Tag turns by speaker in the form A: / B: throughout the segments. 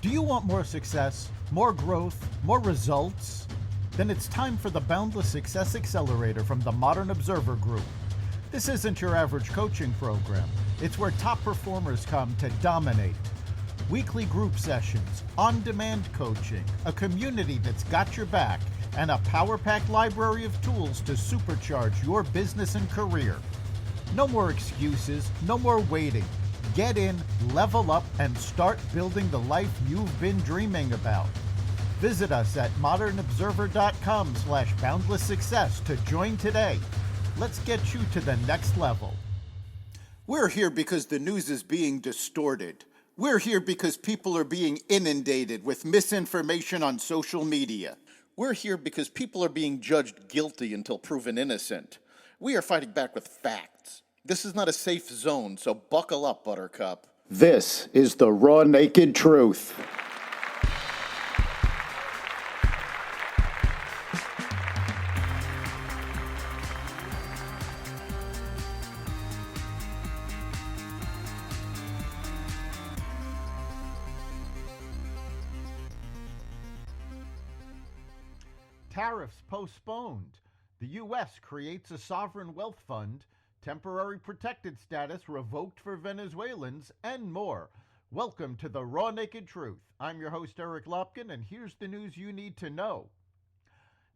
A: Do you want more success, more growth, more results? Then it's time for the Boundless Success Accelerator from the Modern Observer Group. This isn't your average coaching program. It's where top performers come to dominate. Weekly group sessions, on-demand coaching, a community that's got your back, and a power-packed library of tools to supercharge your business and career. No more excuses, no more waiting. Get in, level up, and start building the life you've been dreaming about. Visit us at modernobserver.com/boundless success to join today. Let's get you to the next level. We're here because the news is being distorted. We're here because people are being inundated with misinformation on social media. We're here because people are being judged guilty until proven innocent. We are fighting back with facts. This is not a safe zone, so buckle up, Buttercup.
B: This is the raw, naked truth.
A: Tariffs postponed. The U.S. creates a sovereign wealth fund, temporary protected status revoked for Venezuelans, and more. Welcome to the Raw Naked Truth. I'm your host, Eric Lopkin, and here's the news you need to know.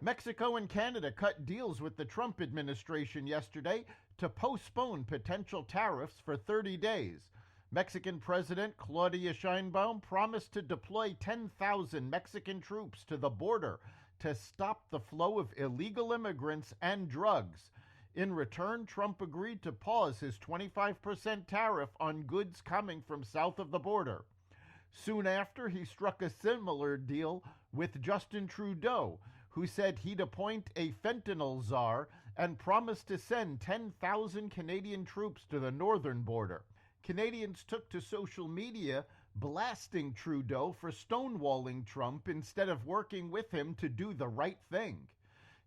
A: Mexico and Canada cut deals with the Trump administration yesterday to postpone potential tariffs for 30 days. Mexican President Claudia Sheinbaum promised to deploy 10,000 Mexican troops to the border to stop the flow of illegal immigrants and drugs. In return, Trump agreed to pause his 25% tariff on goods coming from south of the border. Soon after, he struck a similar deal with Justin Trudeau, who said he'd appoint a fentanyl czar and promised to send 10,000 Canadian troops to the northern border. Canadians took to social media blasting Trudeau for stonewalling Trump instead of working with him to do the right thing.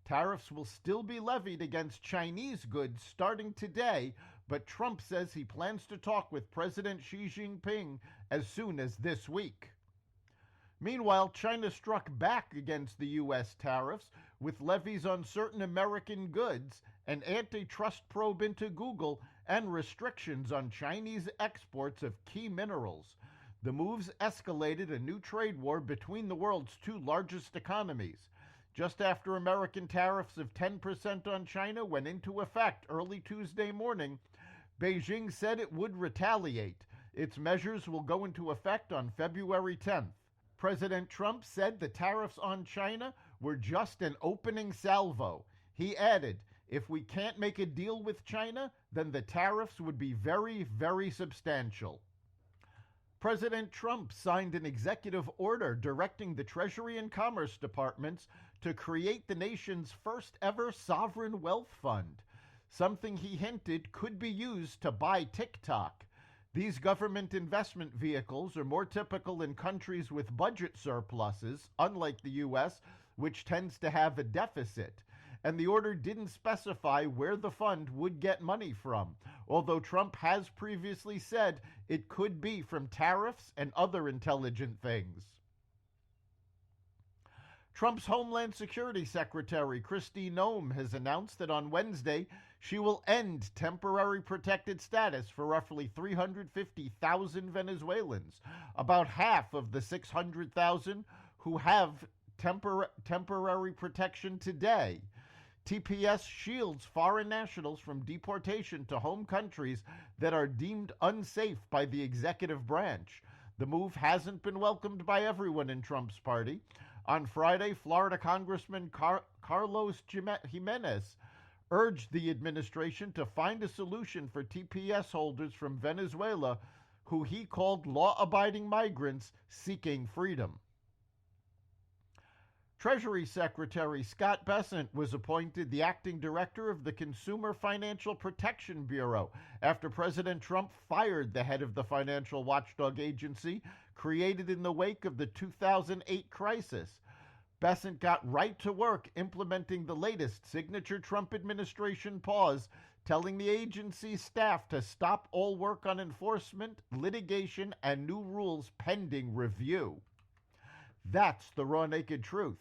A: Tariffs will still be levied against Chinese goods starting today, but Trump says he plans to talk with President Xi Jinping as soon as this week. Meanwhile, China struck back against the U.S. tariffs with levies on certain American goods, an antitrust probe into Google, and restrictions on Chinese exports of key minerals. The moves escalated a new trade war between the world's two largest economies. Just after American tariffs of 10% on China went into effect early Tuesday morning, Beijing said it would retaliate. Its measures will go into effect on February 10th. President Trump said the tariffs on China were just an opening salvo. He added, "If we can't make a deal with China, then the tariffs would be very, very substantial." President Trump signed an executive order directing the Treasury and Commerce Departments to create the nation's first ever sovereign wealth fund, something he hinted could be used to buy TikTok. These government investment vehicles are more typical in countries with budget surpluses, unlike the U.S., which tends to have a deficit. And the order didn't specify where the fund would get money from, although Trump has previously said it could be from tariffs and other intelligent things. Trump's Homeland Security Secretary, Kristi Noem, has announced that on Wednesday she will end temporary protected status for roughly 350,000 Venezuelans, about half of the 600,000 who have temporary protection today. TPS shields foreign nationals from deportation to home countries that are deemed unsafe by the executive branch. The move hasn't been welcomed by everyone in Trump's party. On Friday, Florida Congressman Carlos Jimenez urged the administration to find a solution for TPS holders from Venezuela who he called law-abiding migrants seeking freedom. Treasury Secretary Scott Bessent was appointed the acting director of the Consumer Financial Protection Bureau after President Trump fired the head of the financial watchdog agency created in the wake of the 2008 crisis. Bessent got right to work implementing the latest signature Trump administration pause, telling the agency's staff to stop all work on enforcement, litigation, and new rules pending review. That's the Raw Naked Truth.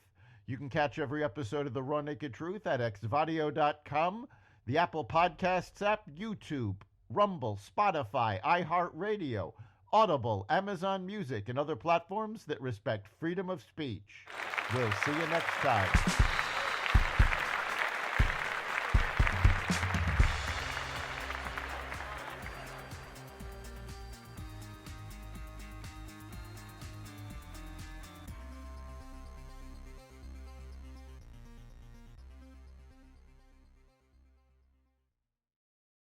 A: You can catch every episode of the Raw Naked Truth at xvadio.com, the Apple Podcasts app, YouTube, Rumble, Spotify, iHeartRadio, Audible, Amazon Music, and other platforms that respect freedom of speech. We'll see you next time.